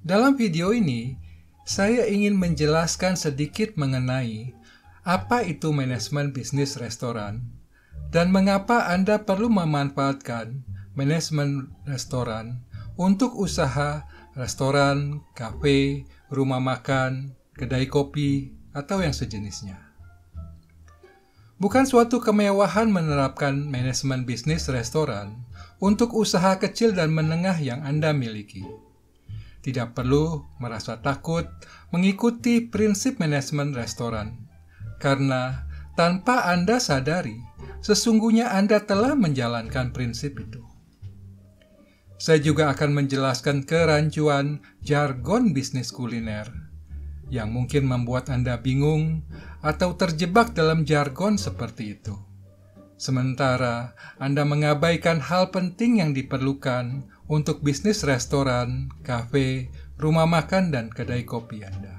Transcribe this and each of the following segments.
Dalam video ini, saya ingin menjelaskan sedikit mengenai apa itu manajemen bisnis restoran dan mengapa Anda perlu memanfaatkan manajemen restoran untuk usaha restoran, kafe, rumah makan, kedai kopi, atau yang sejenisnya. Bukan suatu kemewahan menerapkan manajemen bisnis restoran untuk usaha kecil dan menengah yang Anda miliki. Tidak perlu merasa takut mengikuti prinsip manajemen restoran, karena tanpa Anda sadari, sesungguhnya Anda telah menjalankan prinsip itu. Saya juga akan menjelaskan kerancuan jargon bisnis kuliner yang mungkin membuat Anda bingung atau terjebak dalam jargon seperti itu. Sementara Anda mengabaikan hal penting yang diperlukan untuk bisnis restoran, kafe, rumah makan, dan kedai kopi Anda.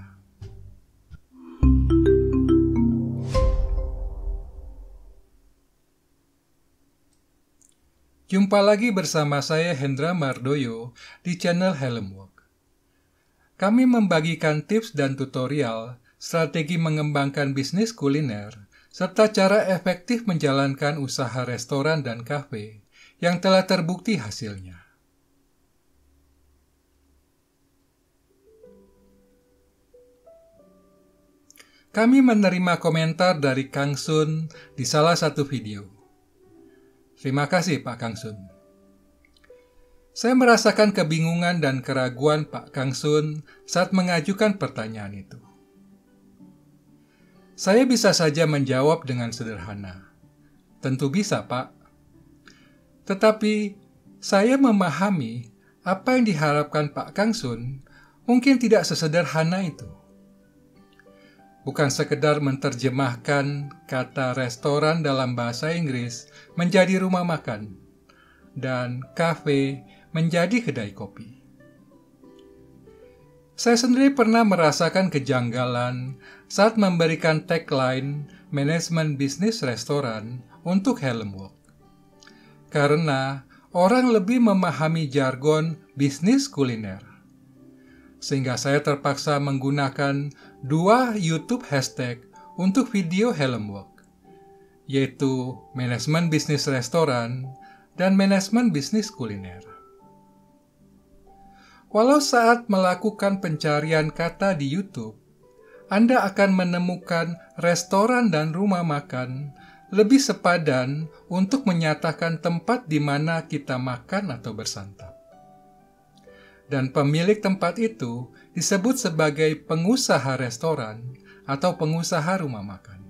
Jumpa lagi bersama saya Hendra Mardoyo di channel Helm Work. Kami membagikan tips dan tutorial strategi mengembangkan bisnis kuliner, serta cara efektif menjalankan usaha restoran dan kafe yang telah terbukti hasilnya. Kami menerima komentar dari Kang Sun di salah satu video. Terima kasih Pak Kang Sun. Saya merasakan kebingungan dan keraguan Pak Kang Sun saat mengajukan pertanyaan itu. Saya bisa saja menjawab dengan sederhana. Tentu bisa, Pak. Tetapi, saya memahami apa yang diharapkan Pak Kang Sun mungkin tidak sesederhana itu. Bukan sekedar menerjemahkan kata restoran dalam bahasa Inggris menjadi rumah makan dan kafe menjadi kedai kopi. Saya sendiri pernah merasakan kejanggalan saat memberikan tagline manajemen bisnis restoran untuk Helm Work. Karena orang lebih memahami jargon bisnis kuliner. Sehingga saya terpaksa menggunakan 2 YouTube hashtag untuk video Helm Work, yaitu manajemen bisnis restoran dan manajemen bisnis kuliner. Walau saat melakukan pencarian kata di YouTube, Anda akan menemukan restoran dan rumah makan lebih sepadan untuk menyatakan tempat di mana kita makan atau bersantap. Dan pemilik tempat itu disebut sebagai pengusaha restoran atau pengusaha rumah makan.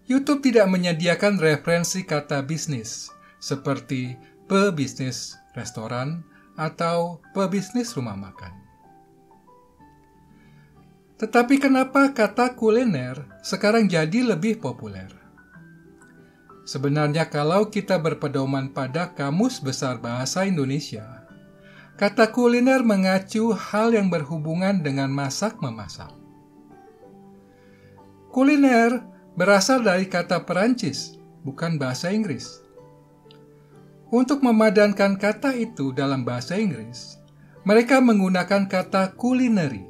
YouTube tidak menyediakan referensi kata bisnis seperti pebisnis restoran atau pebisnis rumah makan. Tetapi kenapa kata kuliner sekarang jadi lebih populer? Sebenarnya kalau kita berpedoman pada Kamus Besar Bahasa Indonesia, kata kuliner mengacu hal yang berhubungan dengan masak-memasak. Kuliner berasal dari kata Perancis, bukan bahasa Inggris. Untuk memadankan kata itu dalam bahasa Inggris, mereka menggunakan kata culinary.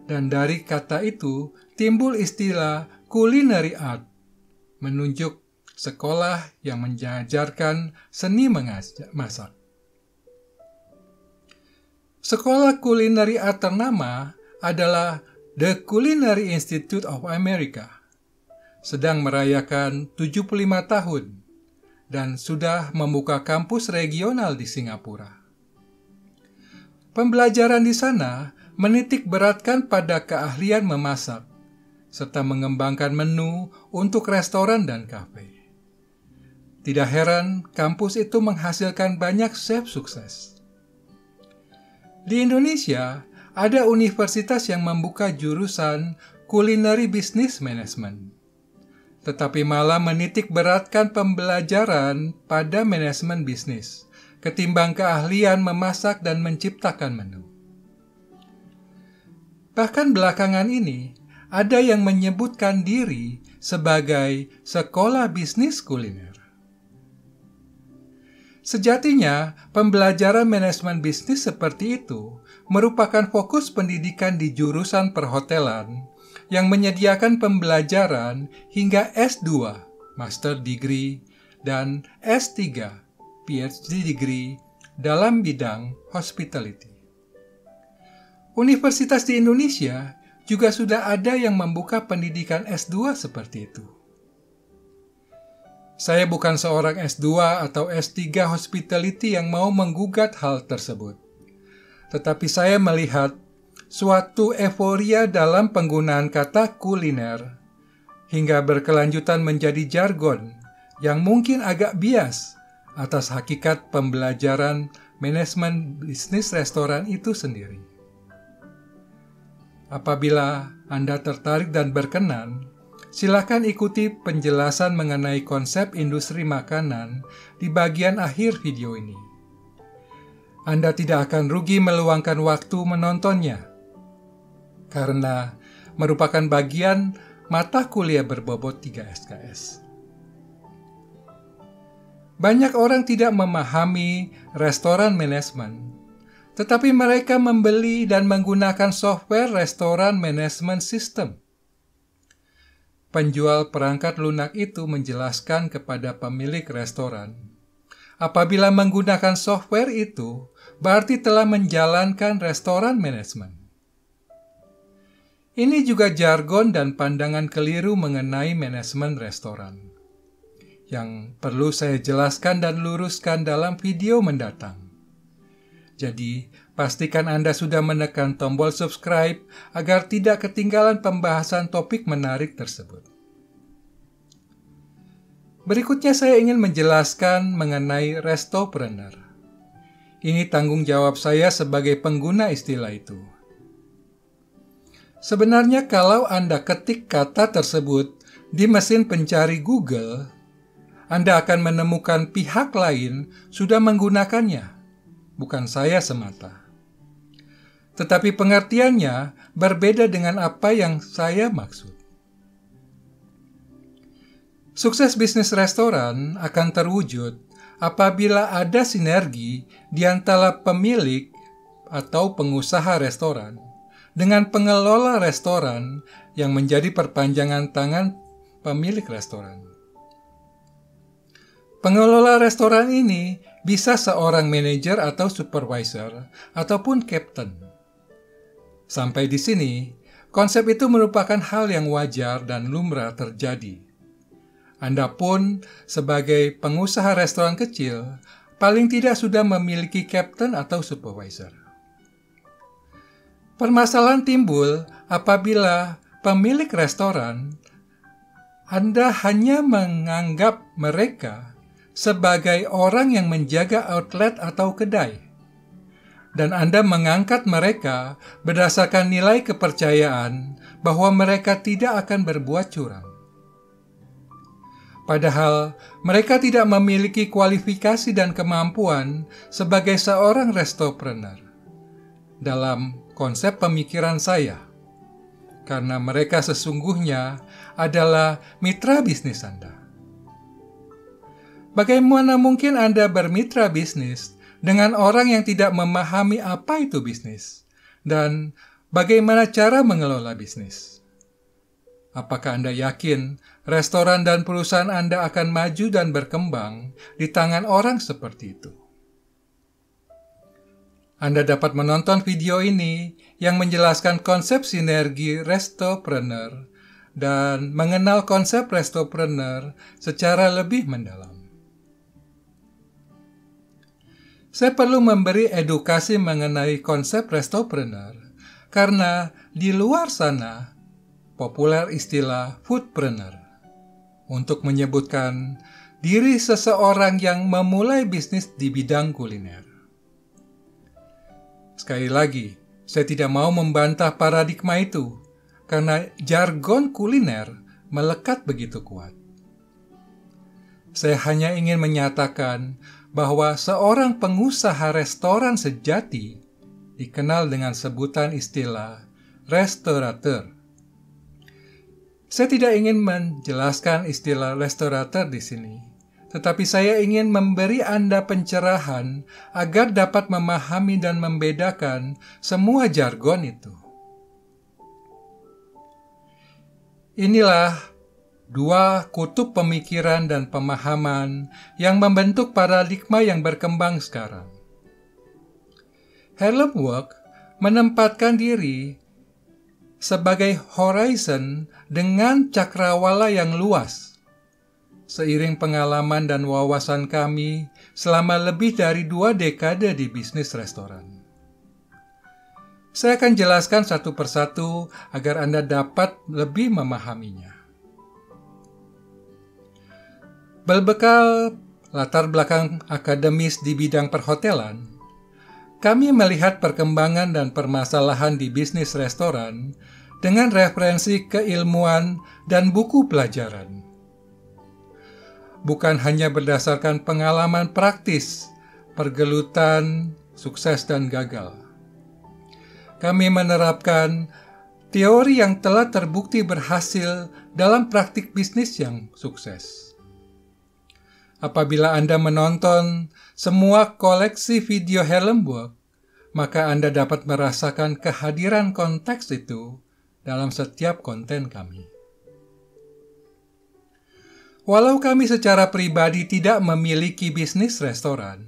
Dan dari kata itu timbul istilah culinary art, menunjuk sekolah yang mengajarkan seni masak. Sekolah culinary art ternama adalah The Culinary Institute of America, sedang merayakan 75 tahun dan sudah membuka kampus regional di Singapura. Pembelajaran di sana menitik beratkan pada keahlian memasak, serta mengembangkan menu untuk restoran dan kafe. Tidak heran, kampus itu menghasilkan banyak chef sukses. Di Indonesia, ada universitas yang membuka jurusan Culinary Business Management, tetapi malah menitik beratkan pembelajaran pada manajemen bisnis, ketimbang keahlian memasak dan menciptakan menu. Bahkan belakangan ini, ada yang menyebutkan diri sebagai sekolah bisnis kuliner. Sejatinya, pembelajaran manajemen bisnis seperti itu merupakan fokus pendidikan di jurusan perhotelan yang menyediakan pembelajaran hingga S2, Master Degree, dan S3, PhD Degree dalam bidang hospitality. Universitas di Indonesia juga sudah ada yang membuka pendidikan S2 seperti itu. Saya bukan seorang S2 atau S3 hospitality yang mau menggugat hal tersebut. Tetapi saya melihat suatu euforia dalam penggunaan kata kuliner hingga berkelanjutan menjadi jargon yang mungkin agak bias atas hakikat pembelajaran manajemen bisnis restoran itu sendiri. Apabila Anda tertarik dan berkenan, silakan ikuti penjelasan mengenai konsep industri makanan di bagian akhir video ini. Anda tidak akan rugi meluangkan waktu menontonnya, karena merupakan bagian mata kuliah berbobot 3 SKS. Banyak orang tidak memahami restoran manajemen, tetapi mereka membeli dan menggunakan software restoran management system. Penjual perangkat lunak itu menjelaskan kepada pemilik restoran, apabila menggunakan software itu, berarti telah menjalankan restoran manajemen. Ini juga jargon dan pandangan keliru mengenai manajemen restoran, yang perlu saya jelaskan dan luruskan dalam video mendatang. Jadi, pastikan Anda sudah menekan tombol subscribe agar tidak ketinggalan pembahasan topik menarik tersebut. Berikutnya saya ingin menjelaskan mengenai restopreneur. Ini tanggung jawab saya sebagai pengguna istilah itu. Sebenarnya kalau Anda ketik kata tersebut di mesin pencari Google, Anda akan menemukan pihak lain sudah menggunakannya. Bukan saya semata. Tetapi pengertiannya berbeda dengan apa yang saya maksud. Sukses bisnis restoran akan terwujud apabila ada sinergi di antara pemilik atau pengusaha restoran dengan pengelola restoran yang menjadi perpanjangan tangan pemilik restoran. Pengelola restoran ini bisa seorang manajer atau supervisor ataupun captain. Sampai di sini, konsep itu merupakan hal yang wajar dan lumrah terjadi. Anda pun sebagai pengusaha restoran kecil, paling tidak sudah memiliki captain atau supervisor. Permasalahan timbul apabila pemilik restoran, Anda hanya menganggap mereka sebagai orang yang menjaga outlet atau kedai, dan Anda mengangkat mereka berdasarkan nilai kepercayaan bahwa mereka tidak akan berbuat curang. Padahal mereka tidak memiliki kualifikasi dan kemampuan sebagai seorang restopreneur dalam konsep pemikiran saya, karena mereka sesungguhnya adalah mitra bisnis Anda. Bagaimana mungkin Anda bermitra bisnis dengan orang yang tidak memahami apa itu bisnis dan bagaimana cara mengelola bisnis? Apakah Anda yakin restoran dan perusahaan Anda akan maju dan berkembang di tangan orang seperti itu? Anda dapat menonton video ini yang menjelaskan konsep sinergi restopreneur dan mengenal konsep restopreneur secara lebih mendalam. Saya perlu memberi edukasi mengenai konsep restopreneur karena di luar sana populer istilah foodpreneur untuk menyebutkan diri seseorang yang memulai bisnis di bidang kuliner. Sekali lagi, saya tidak mau membantah paradigma itu karena jargon kuliner melekat begitu kuat. Saya hanya ingin menyatakan bahwa seorang pengusaha restoran sejati dikenal dengan sebutan istilah restorateur. Saya tidak ingin menjelaskan istilah restorateur di sini, tetapi saya ingin memberi Anda pencerahan agar dapat memahami dan membedakan semua jargon itu. Inilah dua kutub pemikiran dan pemahaman yang membentuk paradigma yang berkembang sekarang. Harlem Work menempatkan diri sebagai horizon dengan cakrawala yang luas. Seiring pengalaman dan wawasan kami selama lebih dari 2 dekade di bisnis restoran. Saya akan jelaskan satu persatu agar Anda dapat lebih memahaminya. Berbekal latar belakang akademis di bidang perhotelan, kami melihat perkembangan dan permasalahan di bisnis restoran dengan referensi keilmuan dan buku pelajaran. Bukan hanya berdasarkan pengalaman praktis, pergelutan, sukses dan gagal. Kami menerapkan teori yang telah terbukti berhasil dalam praktik bisnis yang sukses. Apabila Anda menonton semua koleksi video Harlem Work, maka Anda dapat merasakan kehadiran konteks itu dalam setiap konten kami. Walau kami secara pribadi tidak memiliki bisnis restoran,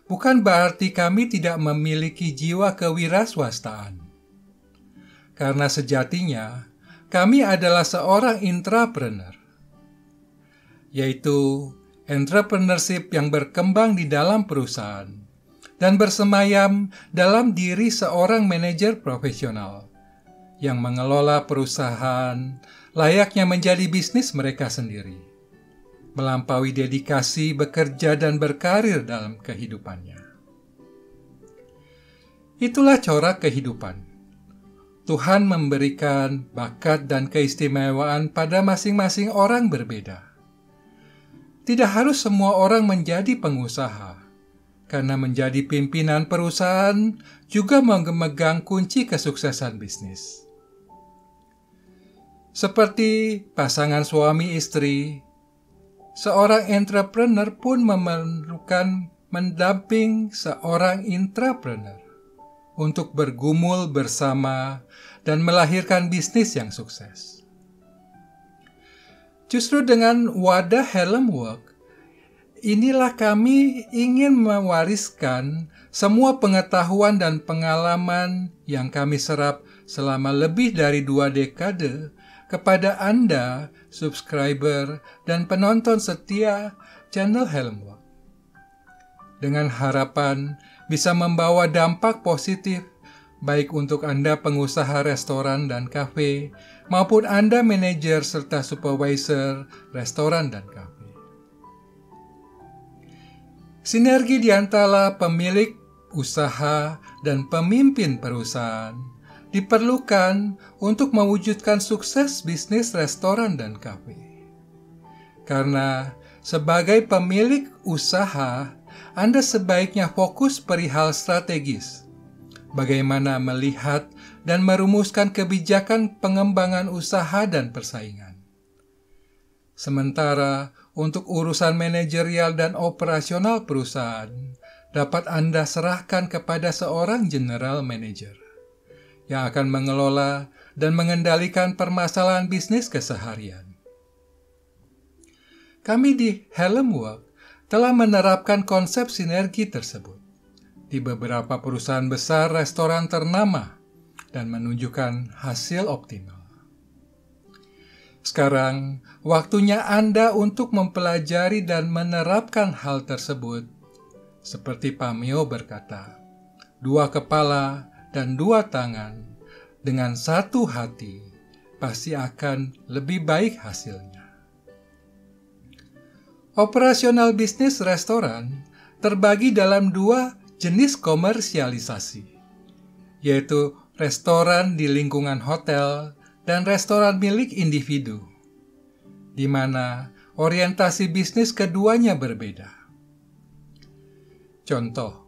bukan berarti kami tidak memiliki jiwa kewirausahaan. Karena sejatinya, kami adalah seorang intrapreneur, yaitu entrepreneurship yang berkembang di dalam perusahaan dan bersemayam dalam diri seorang manajer profesional yang mengelola perusahaan layaknya menjadi bisnis mereka sendiri, melampaui dedikasi bekerja dan berkarir dalam kehidupannya. Itulah corak kehidupan. Tuhan memberikan bakat dan keistimewaan pada masing-masing orang berbeda. Tidak harus semua orang menjadi pengusaha, karena menjadi pimpinan perusahaan juga memegang kunci kesuksesan bisnis. Seperti pasangan suami istri, seorang entrepreneur pun memerlukan mendamping seorang intrapreneur untuk bergumul bersama dan melahirkan bisnis yang sukses. Justru dengan wadah Harlem Work, inilah kami ingin mewariskan semua pengetahuan dan pengalaman yang kami serap selama lebih dari 2 dekade kepada Anda, subscriber, dan penonton setia channel Harlem Work. Dengan harapan bisa membawa dampak positif baik untuk Anda pengusaha restoran dan kafe, maupun Anda manajer serta supervisor restoran dan kafe. Sinergi di antara pemilik usaha dan pemimpin perusahaan diperlukan untuk mewujudkan sukses bisnis restoran dan kafe. Karena sebagai pemilik usaha, Anda sebaiknya fokus perihal strategis, bagaimana melihat dan merumuskan kebijakan pengembangan usaha dan persaingan. Sementara untuk urusan manajerial dan operasional perusahaan, dapat Anda serahkan kepada seorang general manager yang akan mengelola dan mengendalikan permasalahan bisnis keseharian. Kami di Harlem Work telah menerapkan konsep sinergi tersebut di beberapa perusahaan besar restoran ternama dan menunjukkan hasil optimal. Sekarang, waktunya Anda untuk mempelajari dan menerapkan hal tersebut. Seperti Pameo berkata, 2 kepala dan 2 tangan dengan 1 hati pasti akan lebih baik hasilnya. Operasional bisnis restoran terbagi dalam 2 jenis komersialisasi, yaitu restoran di lingkungan hotel dan restoran milik individu, di mana orientasi bisnis keduanya berbeda. Contoh,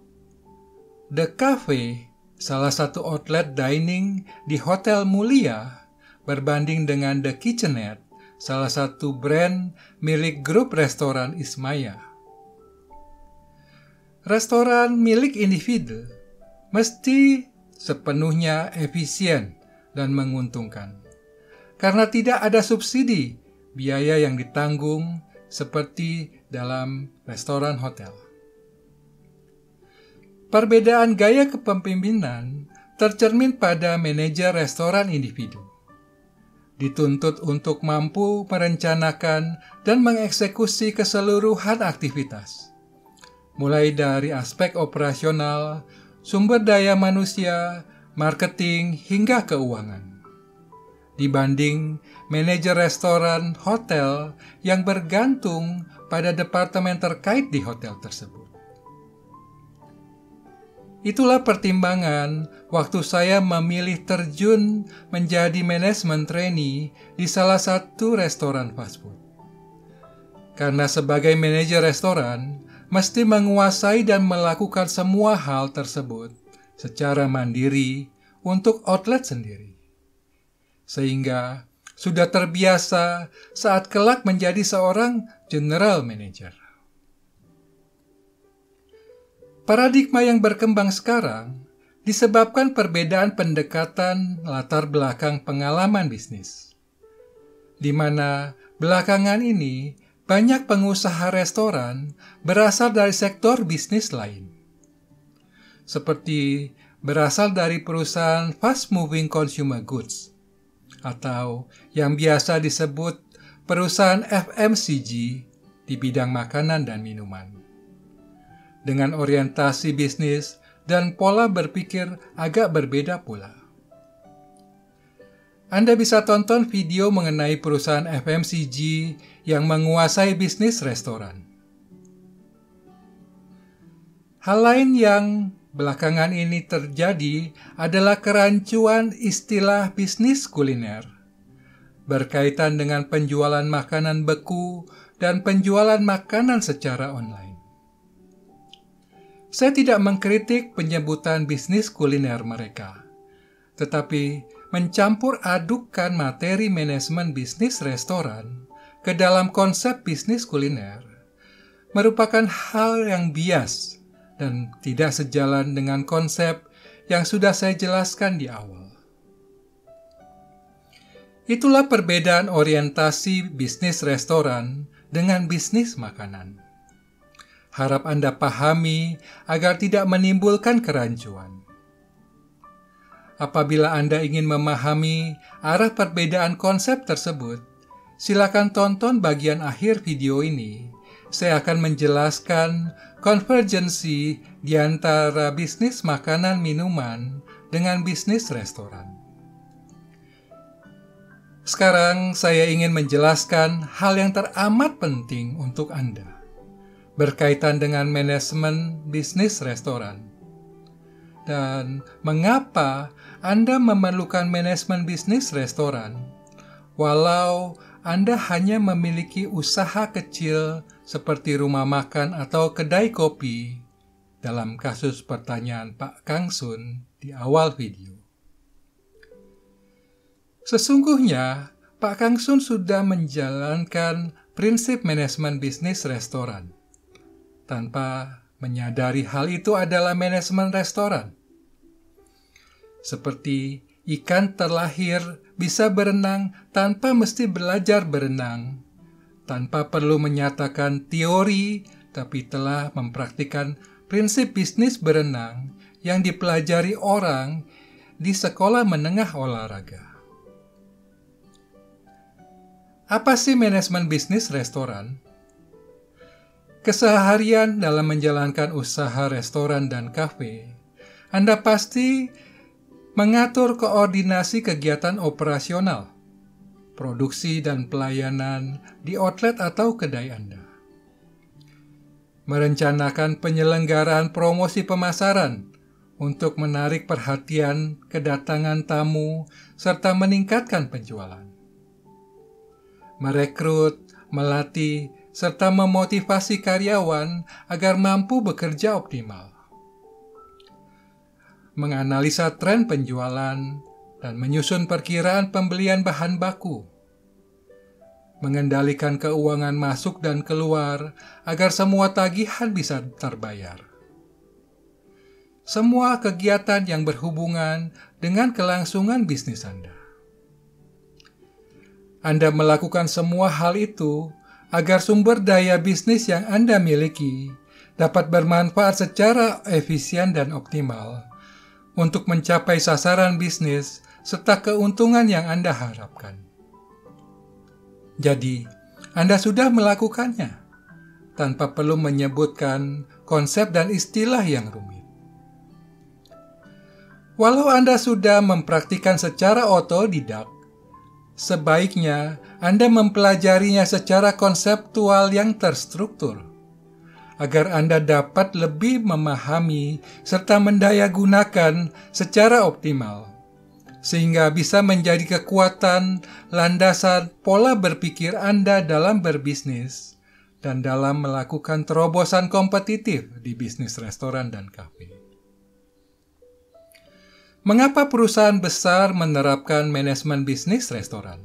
The Cafe, salah satu outlet dining di Hotel Mulia, berbanding dengan The Kitchenette, salah satu brand milik grup restoran Ismaya. Restoran milik individu mesti sepenuhnya efisien dan menguntungkan, karena tidak ada subsidi biaya yang ditanggung seperti dalam restoran hotel. Perbedaan gaya kepemimpinan tercermin pada manajer restoran individu. Dituntut untuk mampu merencanakan dan mengeksekusi keseluruhan aktivitas, mulai dari aspek operasional, sumber daya manusia, marketing, hingga keuangan. Dibanding manajer restoran hotel yang bergantung pada departemen terkait di hotel tersebut. Itulah pertimbangan waktu saya memilih terjun menjadi manajemen trainee di salah satu restoran fast food. Karena sebagai manajer restoran, mesti menguasai dan melakukan semua hal tersebut secara mandiri untuk outlet sendiri. Sehingga sudah terbiasa saat kelak menjadi seorang general manager. Paradigma yang berkembang sekarang disebabkan perbedaan pendekatan latar belakang pengalaman bisnis, di mana belakangan ini banyak pengusaha restoran berasal dari sektor bisnis lain, seperti berasal dari perusahaan fast moving consumer goods, atau yang biasa disebut perusahaan FMCG di bidang makanan dan minuman, dengan orientasi bisnis dan pola berpikir agak berbeda pula. Anda bisa tonton video mengenai perusahaan FMCG yang menguasai bisnis restoran. Hal lain yang belakangan ini terjadi adalah kerancuan istilah bisnis kuliner, berkaitan dengan penjualan makanan beku dan penjualan makanan secara online. Saya tidak mengkritik penyebutan bisnis kuliner mereka, tetapi mencampur adukan materi manajemen bisnis restoran ke dalam konsep bisnis kuliner merupakan hal yang bias dan tidak sejalan dengan konsep yang sudah saya jelaskan di awal. Itulah perbedaan orientasi bisnis restoran dengan bisnis makanan. Harap Anda pahami agar tidak menimbulkan kerancuan. Apabila Anda ingin memahami arah perbedaan konsep tersebut, silakan tonton bagian akhir video ini. Saya akan menjelaskan konvergensi di antara bisnis makanan minuman dengan bisnis restoran. Sekarang saya ingin menjelaskan hal yang teramat penting untuk Anda, berkaitan dengan manajemen bisnis restoran. Dan mengapa Anda memerlukan manajemen bisnis restoran, walau Anda hanya memiliki usaha kecil seperti rumah makan atau kedai kopi, dalam kasus pertanyaan Pak Kang Sun di awal video. Sesungguhnya, Pak Kang Sun sudah menjalankan prinsip manajemen bisnis restoran, tanpa menyadari hal itu adalah manajemen restoran. Seperti ikan terlahir bisa berenang tanpa mesti belajar berenang, tanpa perlu menyatakan teori, tapi telah mempraktikkan prinsip bisnis berenang yang dipelajari orang di sekolah menengah olahraga. Apa sih manajemen bisnis restoran? Keseharian dalam menjalankan usaha restoran dan kafe, Anda pasti mengatur koordinasi kegiatan operasional, produksi dan pelayanan di outlet atau kedai Anda. Merencanakan penyelenggaraan promosi pemasaran untuk menarik perhatian kedatangan tamu serta meningkatkan penjualan. Merekrut, melatih, serta memotivasi karyawan agar mampu bekerja optimal. Menganalisa tren penjualan dan menyusun perkiraan pembelian bahan baku. mengendalikan keuangan masuk dan keluar agar semua tagihan bisa terbayar. Semua kegiatan yang berhubungan dengan kelangsungan bisnis Anda. Anda melakukan semua hal itu agar sumber daya bisnis yang Anda miliki dapat bermanfaat secara efisien dan optimal untuk mencapai sasaran bisnis serta keuntungan yang Anda harapkan. Jadi, Anda sudah melakukannya tanpa perlu menyebutkan konsep dan istilah yang rumit. Walau Anda sudah mempraktikkan secara otodidak, sebaiknya Anda mempelajarinya secara konseptual yang terstruktur, agar Anda dapat lebih memahami serta mendayagunakan secara optimal, sehingga bisa menjadi kekuatan landasan pola berpikir Anda dalam berbisnis dan dalam melakukan terobosan kompetitif di bisnis restoran dan kafe. Mengapa perusahaan besar menerapkan manajemen bisnis restoran?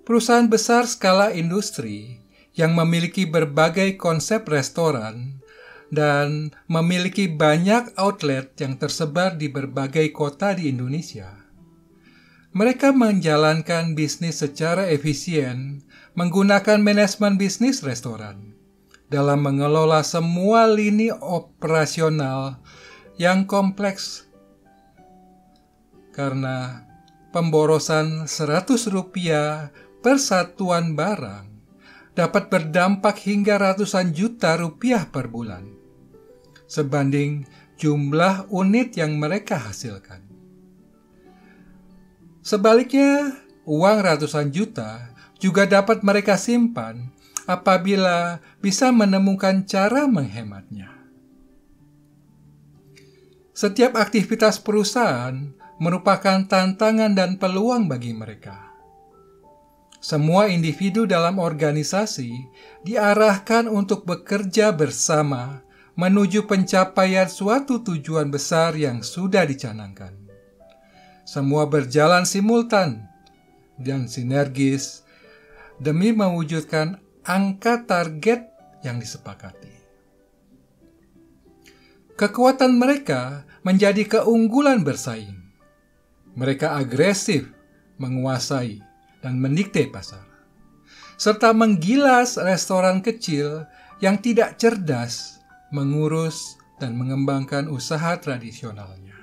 Perusahaan besar skala industri yang memiliki berbagai konsep restoran dan memiliki banyak outlet yang tersebar di berbagai kota di Indonesia. Mereka menjalankan bisnis secara efisien menggunakan manajemen bisnis restoran dalam mengelola semua lini operasional yang kompleks. Karena pemborosan Rp100 per satuan barang dapat berdampak hingga ratusan juta rupiah per bulan, sebanding jumlah unit yang mereka hasilkan. Sebaliknya, uang ratusan juta juga dapat mereka simpan apabila bisa menemukan cara menghematnya. Setiap aktivitas perusahaan merupakan tantangan dan peluang bagi mereka. Semua individu dalam organisasi diarahkan untuk bekerja bersama menuju pencapaian suatu tujuan besar yang sudah dicanangkan. Semua berjalan simultan dan sinergis demi mewujudkan angka target yang disepakati. Kekuatan mereka menjadi keunggulan bersaing. Mereka agresif, menguasai, dan mendikte pasar, serta menggilas restoran kecil yang tidak cerdas mengurus dan mengembangkan usaha tradisionalnya.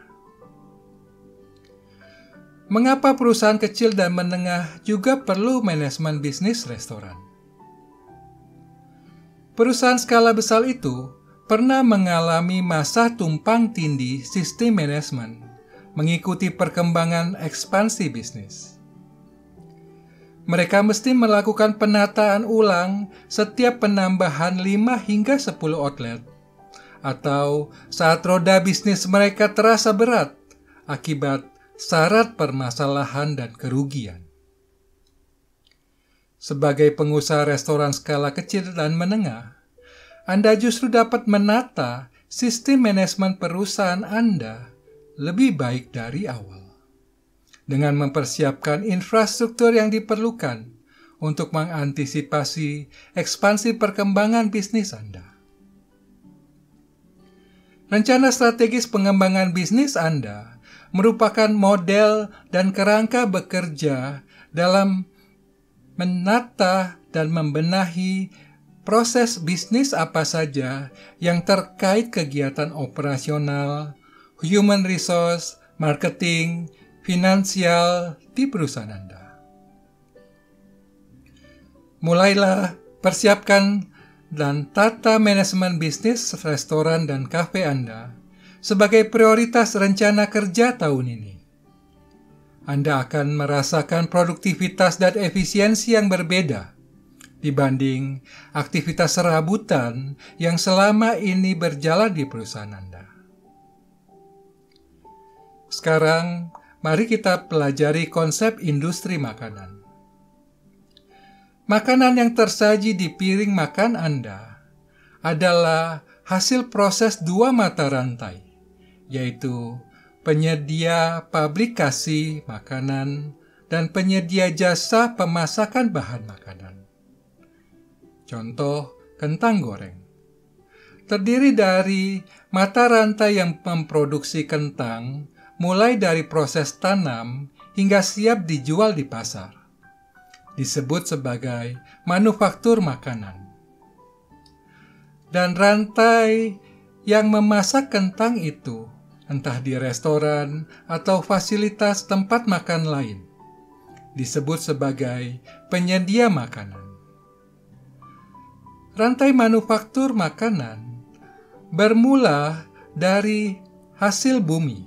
Mengapa perusahaan kecil dan menengah juga perlu manajemen bisnis restoran? Perusahaan skala besar itu pernah mengalami masa tumpang tindih sistem manajemen mengikuti perkembangan ekspansi bisnis. Mereka mesti melakukan penataan ulang setiap penambahan 5 hingga 10 outlet, atau saat roda bisnis mereka terasa berat akibat syarat permasalahan dan kerugian. Sebagai pengusaha restoran skala kecil dan menengah, Anda justru dapat menata sistem manajemen perusahaan Anda lebih baik dari awal, dengan mempersiapkan infrastruktur yang diperlukan untuk mengantisipasi ekspansi perkembangan bisnis Anda. Rencana strategis pengembangan bisnis Anda merupakan model dan kerangka bekerja dalam menata dan membenahi proses bisnis apa saja yang terkait kegiatan operasional, human resource, marketing, finansial di perusahaan Anda. Mulailah persiapkan dan tata manajemen bisnis restoran dan kafe Anda sebagai prioritas rencana kerja tahun ini. Anda akan merasakan produktivitas dan efisiensi yang berbeda dibanding aktivitas serabutan yang selama ini berjalan di perusahaan Anda. Sekarang, mari kita pelajari konsep industri makanan. Makanan yang tersaji di piring makan Anda adalah hasil proses 2 mata rantai, yaitu penyedia pabrikasi makanan dan penyedia jasa pemasakan bahan makanan. Contoh, kentang goreng. Terdiri dari mata rantai yang memproduksi kentang, mulai dari proses tanam hingga siap dijual di pasar. Disebut sebagai manufaktur makanan. Dan rantai yang memasak kentang itu, entah di restoran atau fasilitas tempat makan lain, disebut sebagai penyedia makanan. Rantai manufaktur makanan bermula dari hasil bumi,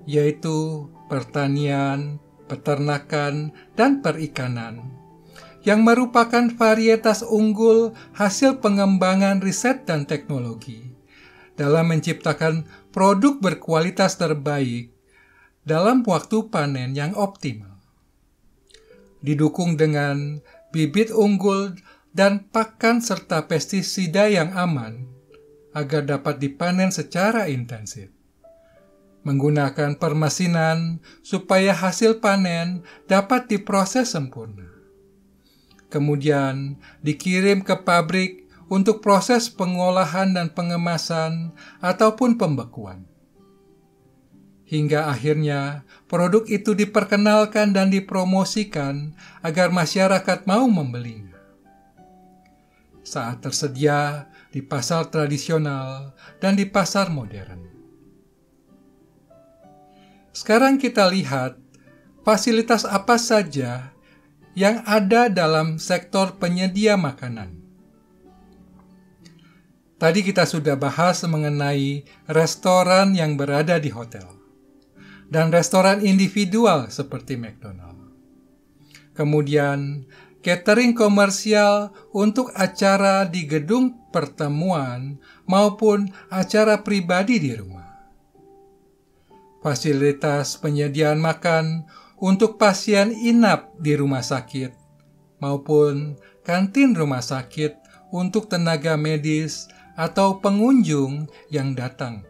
yaitu pertanian, peternakan, dan perikanan, yang merupakan varietas unggul hasil pengembangan riset dan teknologi dalam menciptakan produk berkualitas terbaik dalam waktu panen yang optimal. Didukung dengan bibit unggul dan pakan serta pestisida yang aman agar dapat dipanen secara intensif. Menggunakan permesinan supaya hasil panen dapat diproses sempurna. Kemudian dikirim ke pabrik untuk proses pengolahan dan pengemasan ataupun pembekuan. Hingga akhirnya produk itu diperkenalkan dan dipromosikan agar masyarakat mau membelinya. Saat tersedia di pasar tradisional dan di pasar modern. Sekarang kita lihat fasilitas apa saja yang ada dalam sektor penyedia makanan. Tadi kita sudah bahas mengenai restoran yang berada di hotel dan restoran individual seperti McDonald. Kemudian, catering komersial untuk acara di gedung pertemuan maupun acara pribadi di rumah. Fasilitas penyediaan makan untuk pasien inap di rumah sakit maupun kantin rumah sakit untuk tenaga medis atau pengunjung yang datang.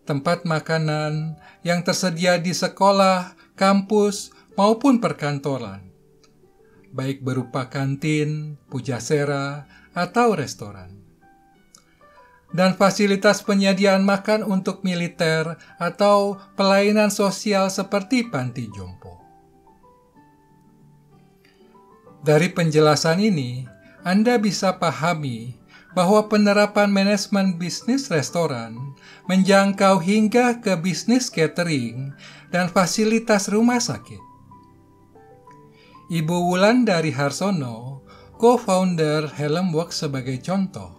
Tempat makanan yang tersedia di sekolah, kampus, maupun perkantoran, baik berupa kantin, pujasera, atau restoran. Dan fasilitas penyediaan makan untuk militer atau pelayanan sosial seperti panti jompo. Dari penjelasan ini, Anda bisa pahami bahwa penerapan manajemen bisnis restoran menjangkau hingga ke bisnis catering dan fasilitas rumah sakit. Ibu Wulandari Harsono, co-founder Helm Works sebagai contoh.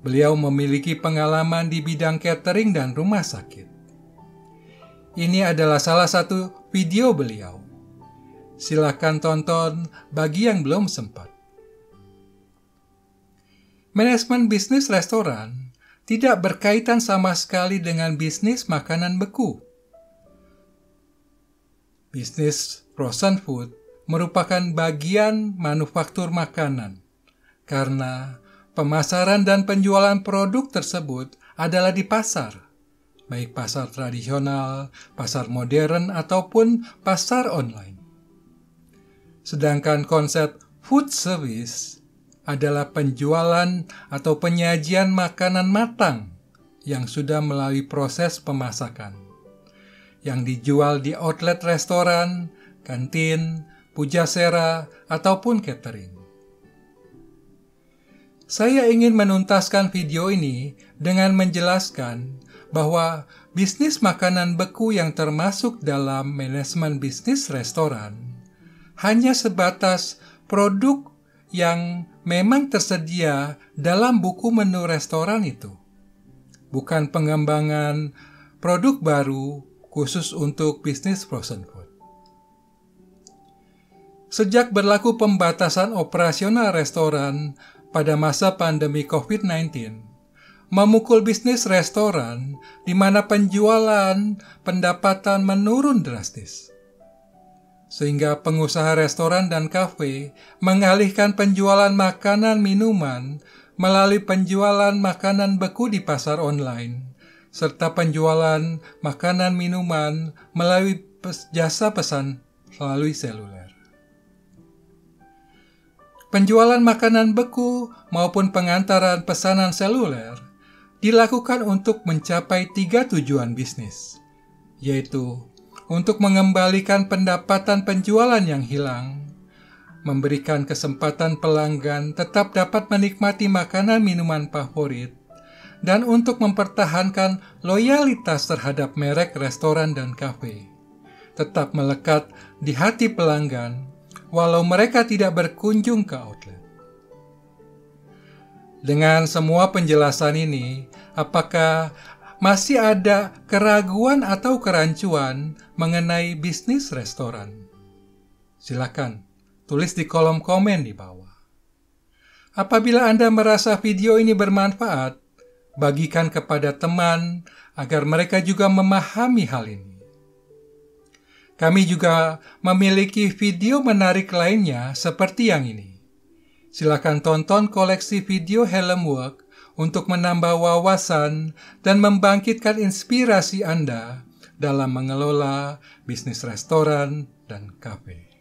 Beliau memiliki pengalaman di bidang catering dan rumah sakit. Ini adalah salah satu video beliau. Silakan tonton bagi yang belum sempat. Manajemen bisnis restoran tidak berkaitan sama sekali dengan bisnis makanan beku. Bisnis frozen food merupakan bagian manufaktur makanan, karena pemasaran dan penjualan produk tersebut adalah di pasar, baik pasar tradisional, pasar modern, ataupun pasar online. Sedangkan konsep food service adalah penjualan atau penyajian makanan matang yang sudah melalui proses pemasakan, yang dijual di outlet restoran, kantin, pujasera, ataupun catering. Saya ingin menuntaskan video ini dengan menjelaskan bahwa bisnis makanan beku yang termasuk dalam manajemen bisnis restoran hanya sebatas produk yang memang tersedia dalam buku menu restoran itu, bukan pengembangan produk baru khusus untuk bisnis frozen food. Sejak berlaku pembatasan operasional restoran pada masa pandemi COVID-19, memukul bisnis restoran di mana penjualan pendapatan menurun drastis. Sehingga pengusaha restoran dan kafe mengalihkan penjualan makanan minuman melalui penjualan makanan beku di pasar online, serta penjualan makanan minuman melalui jasa pesan melalui seluler. Penjualan makanan beku maupun pengantaran pesanan seluler dilakukan untuk mencapai 3 tujuan bisnis, yaitu untuk mengembalikan pendapatan penjualan yang hilang, memberikan kesempatan pelanggan tetap dapat menikmati makanan minuman favorit, dan untuk mempertahankan loyalitas terhadap merek restoran dan kafe, tetap melekat di hati pelanggan walau mereka tidak berkunjung ke outlet. Dengan semua penjelasan ini, apakah masih ada keraguan atau kerancuan mengenai bisnis restoran? Silakan tulis di kolom komen di bawah. Apabila Anda merasa video ini bermanfaat, bagikan kepada teman agar mereka juga memahami hal ini. Kami juga memiliki video menarik lainnya seperti yang ini. Silakan tonton koleksi video Helm Work untuk menambah wawasan dan membangkitkan inspirasi Anda dalam mengelola bisnis restoran dan kafe.